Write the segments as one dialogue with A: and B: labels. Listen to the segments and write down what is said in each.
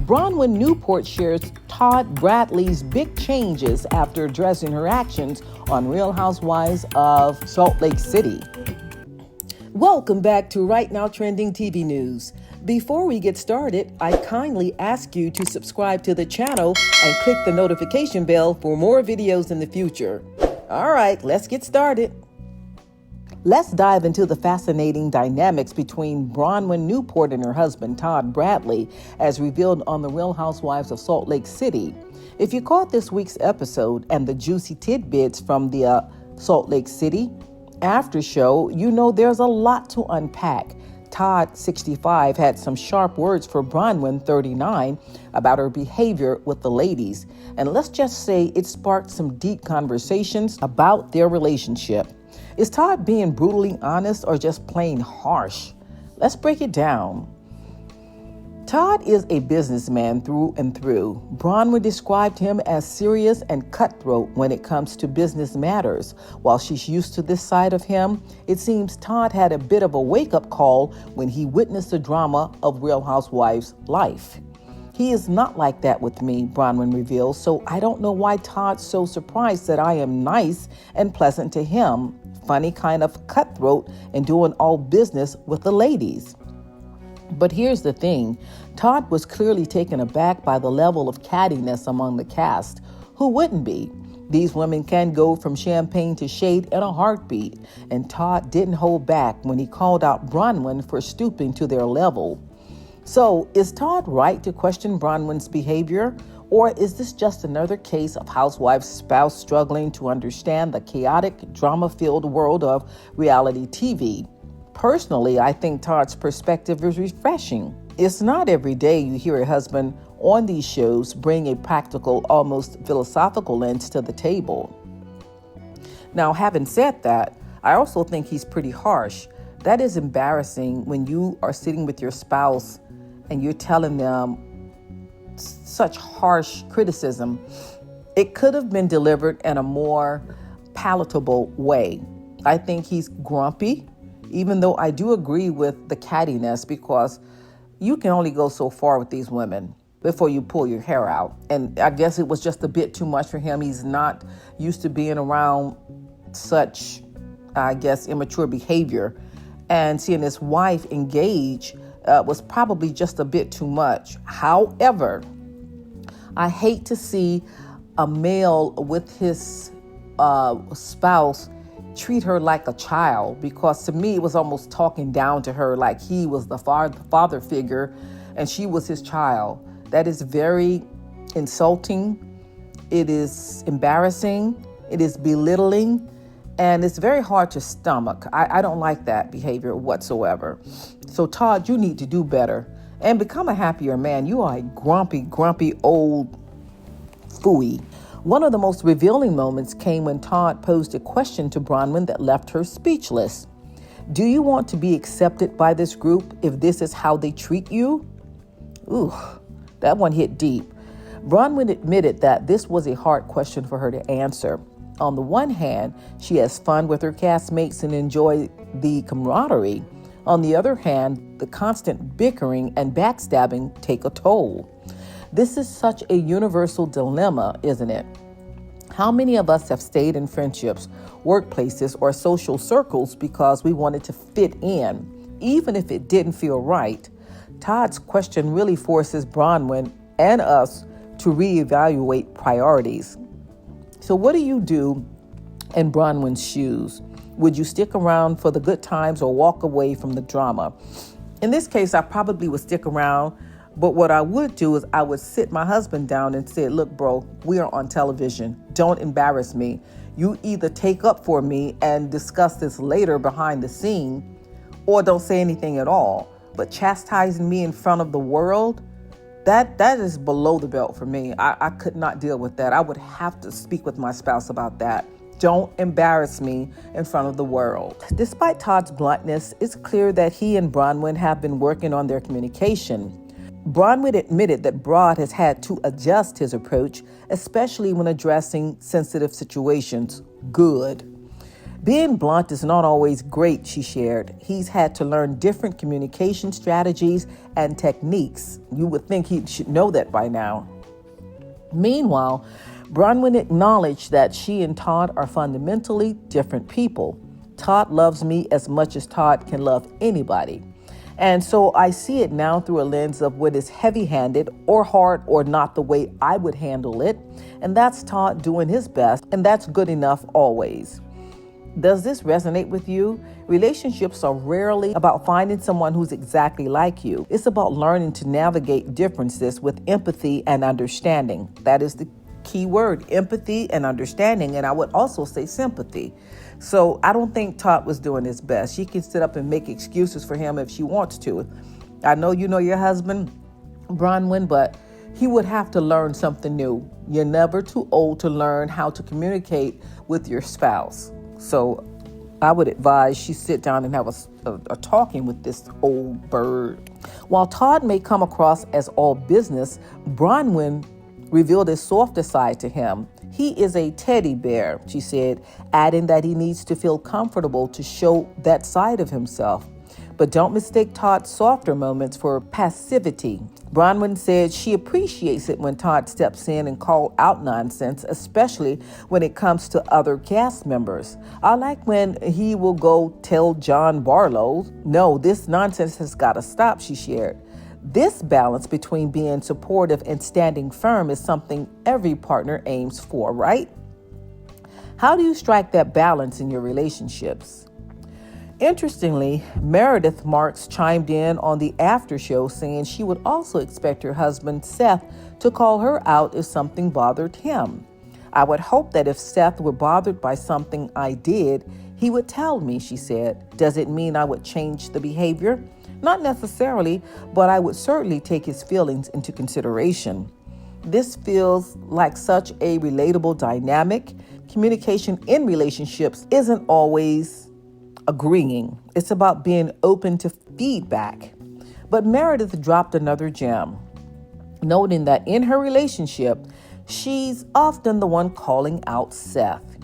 A: Bronwyn Newport shares Todd Bradley's big changes after addressing her actions on Real Housewives of Salt Lake City. Welcome back to Right Now Trending TV News. Before we get started, I kindly ask you to subscribe to the channel and click the notification bell for more videos in the future. All right, let's get started. Let's dive into the fascinating dynamics between Bronwyn Newport and her husband, Todd Bradley, as revealed on The Real Housewives of Salt Lake City. If you caught this week's episode and the juicy tidbits from the Salt Lake City after show, you know there's a lot to unpack. Todd, 65, had some sharp words for Bronwyn, 39, about her behavior with the ladies. And let's just say it sparked some deep conversations about their relationship. Is Todd being brutally honest or just plain harsh? Let's break it down. Todd is a businessman through and through. Bronwyn described him as serious and cutthroat when it comes to business matters. While she's used to this side of him, it seems Todd had a bit of a wake-up call when he witnessed the drama of Real Housewives' life. He is not like that with me, Bronwyn reveals, so I don't know why Todd's so surprised that I am nice and pleasant to him, funny kind of cutthroat and doing all business with the ladies. But here's the thing, Todd was clearly taken aback by the level of cattiness among the cast. Who wouldn't be? These women can go from champagne to shade in a heartbeat, and Todd didn't hold back when he called out Bronwyn for stooping to their level. So, is Todd right to question Bronwyn's behavior? Or is this just another case of housewife spouse struggling to understand the chaotic, drama-filled world of reality TV? Personally, I think Todd's perspective is refreshing. It's not every day you hear a husband on these shows bring a practical, almost philosophical lens to the table. Now, having said that, I also think he's pretty harsh. That is embarrassing when you are sitting with your spouse and you're telling them such harsh criticism. It could have been delivered in a more palatable way. I think he's grumpy, even though I do agree with the cattiness, because you can only go so far with these women before you pull your hair out. And I guess it was just a bit too much for him. He's not used to being around such, I guess, immature behavior. And seeing his wife engage was probably just a bit too much. However, I hate to see a male with his spouse treat her like a child, because to me it was almost talking down to her like he was the father figure and she was his child. That is very insulting. It is embarrassing. It is belittling. And it's very hard to stomach. I don't like that behavior whatsoever. So Todd, you need to do better and become a happier man. You are a grumpy old phooey. One of the most revealing moments came when Todd posed a question to Bronwyn that left her speechless. Do you want to be accepted by this group if this is how they treat you? Ooh, that one hit deep. Bronwyn admitted that this was a hard question for her to answer. On the one hand, she has fun with her castmates and enjoy the camaraderie. On the other hand, the constant bickering and backstabbing take a toll. This is such a universal dilemma, isn't it? How many of us have stayed in friendships, workplaces, or social circles because we wanted to fit in, even if it didn't feel right? Todd's question really forces Bronwyn and us to reevaluate priorities. So what do you do in Bronwyn's shoes? Would you stick around for the good times or walk away from the drama? In this case, I probably would stick around, but what I would do is I would sit my husband down and say, look, bro, we are on television. Don't embarrass me. You either take up for me and discuss this later behind the scene, or don't say anything at all. But chastising me in front of the world, that is below the belt for me. I could not deal with that. I would have to speak with my spouse about that. Don't embarrass me in front of the world. Despite Todd's bluntness, it's clear that he and Bronwyn have been working on their communication. Bronwyn admitted that Broad has had to adjust his approach, especially when addressing sensitive situations. Good. Being blunt is not always great, she shared. He's had to learn different communication strategies and techniques. You would think he should know that by now. Meanwhile, Bronwyn acknowledged that she and Todd are fundamentally different people. Todd loves me as much as Todd can love anybody. And so I see it now through a lens of what is heavy-handed or hard or not the way I would handle it. And that's Todd doing his best, and that's good enough always. Does this resonate with you? Relationships are rarely about finding someone who's exactly like you. It's about learning to navigate differences with empathy and understanding. That is the key word, empathy and understanding. And I would also say sympathy. So I don't think Todd was doing his best. She can sit up and make excuses for him if she wants to. I know you know your husband, Bronwyn, but he would have to learn something new. You're never too old to learn how to communicate with your spouse. So I would advise she sit down and have a talking with this old bird. While Todd may come across as all business, Bronwyn revealed a softer side to him. He is a teddy bear, she said, adding that he needs to feel comfortable to show that side of himself. But don't mistake Todd's softer moments for passivity. Bronwyn said she appreciates it when Todd steps in and calls out nonsense, especially when it comes to other cast members. I like when he will go tell John Barlow, no, this nonsense has got to stop, she shared. This balance between being supportive and standing firm is something every partner aims for, right? How do you strike that balance in your relationships? Interestingly, Meredith Marks chimed in on the after show saying she would also expect her husband Seth to call her out if something bothered him. I would hope that if Seth were bothered by something I did, he would tell me, she said. Does it mean I would change the behavior? Not necessarily, but I would certainly take his feelings into consideration. This feels like such a relatable dynamic. Communication in relationships isn't always agreeing. It's about being open to feedback. But Meredith dropped another gem, noting that in her relationship, she's often the one calling out Seth.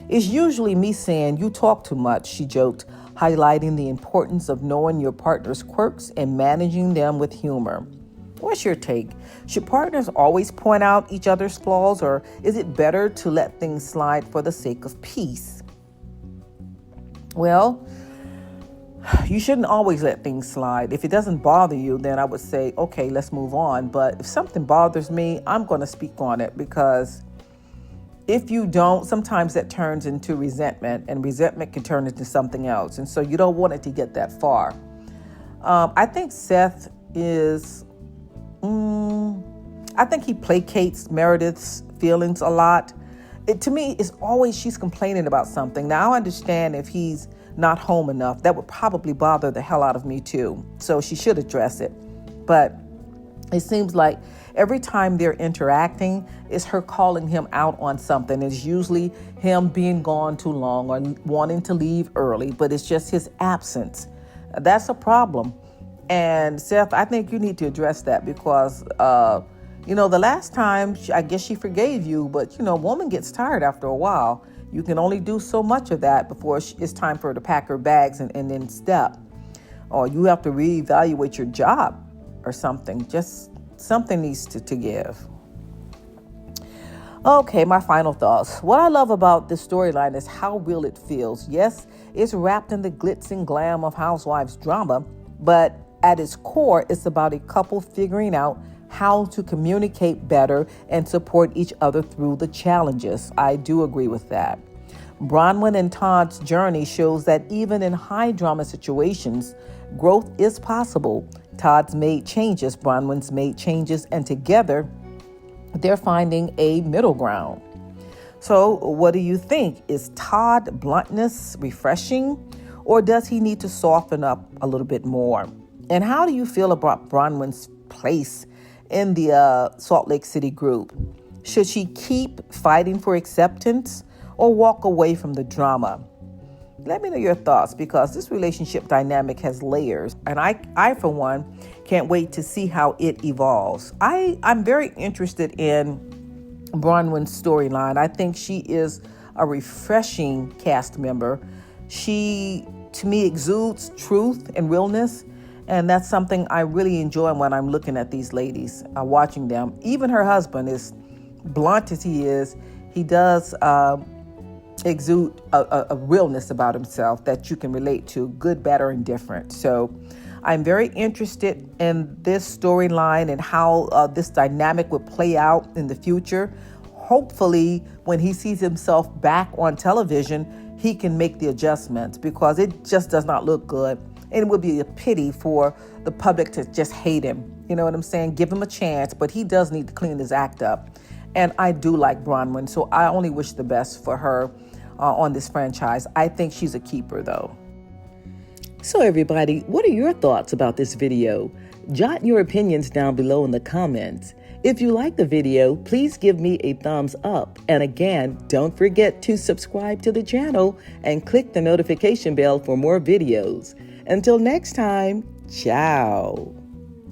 A: It's usually me saying, you talk too much, she joked, highlighting the importance of knowing your partner's quirks and managing them with humor. What's your take? Should partners always point out each other's flaws, or is it better to let things slide for the sake of peace? Well, you shouldn't always let things slide. If it doesn't bother you, then I would say, okay, let's move on. But if something bothers me, I'm going to speak on it, because if you don't, sometimes that turns into resentment, and resentment can turn into something else. And so you don't want it to get that far. I think Seth is, I think he placates Meredith's feelings a lot. To me, it's always she's complaining about something. Now, I understand if he's not home enough, that would probably bother the hell out of me too. So she should address it. But it seems like every time they're interacting, it's her calling him out on something. It's usually him being gone too long or wanting to leave early, but it's just his absence. That's a problem. And Seth, I think you need to address that, because, the last time, I guess she forgave you, but, a woman gets tired after a while. You can only do so much of that before it's time for her to pack her bags and then step. Or you have to reevaluate your job or something. Just something needs to give. Okay, my final thoughts. What I love about this storyline is how real it feels. Yes, it's wrapped in the glitz and glam of housewives drama, but at its core, it's about a couple figuring out how to communicate better and support each other through the challenges. I do agree with that. Bronwyn and Todd's journey shows that even in high drama situations, growth is possible. Todd's made changes, Bronwyn's made changes, and together they're finding a middle ground. So what do you think? Is Todd bluntness refreshing, or does he need to soften up a little bit more? And how do you feel about Bronwyn's place in the Salt Lake City group? Should she keep fighting for acceptance or walk away from the drama? Let me know your thoughts, because this relationship dynamic has layers, and I for one, can't wait to see how it evolves. I'm very interested in Bronwyn's storyline. I think she is a refreshing cast member. She, to me, exudes truth and realness. And that's something I really enjoy when I'm looking at these ladies, watching them. Even her husband, as blunt as he is, he does exude a realness about himself that you can relate to, good, bad, or indifferent. So I'm very interested in this storyline and how this dynamic would play out in the future. Hopefully, when he sees himself back on television, he can make the adjustments, because it just does not look good. And it would be a pity for the public to just hate him. You know what I'm saying? Give him a chance, but he does need to clean his act up. And I do like Bronwyn, so I only wish the best for her on this franchise. I think she's a keeper, though. So everybody, what are your thoughts about this video? Jot your opinions down below in the comments. If you like the video, please give me a thumbs up. And again, don't forget to subscribe to the channel and click the notification bell for more videos. Until next time, ciao.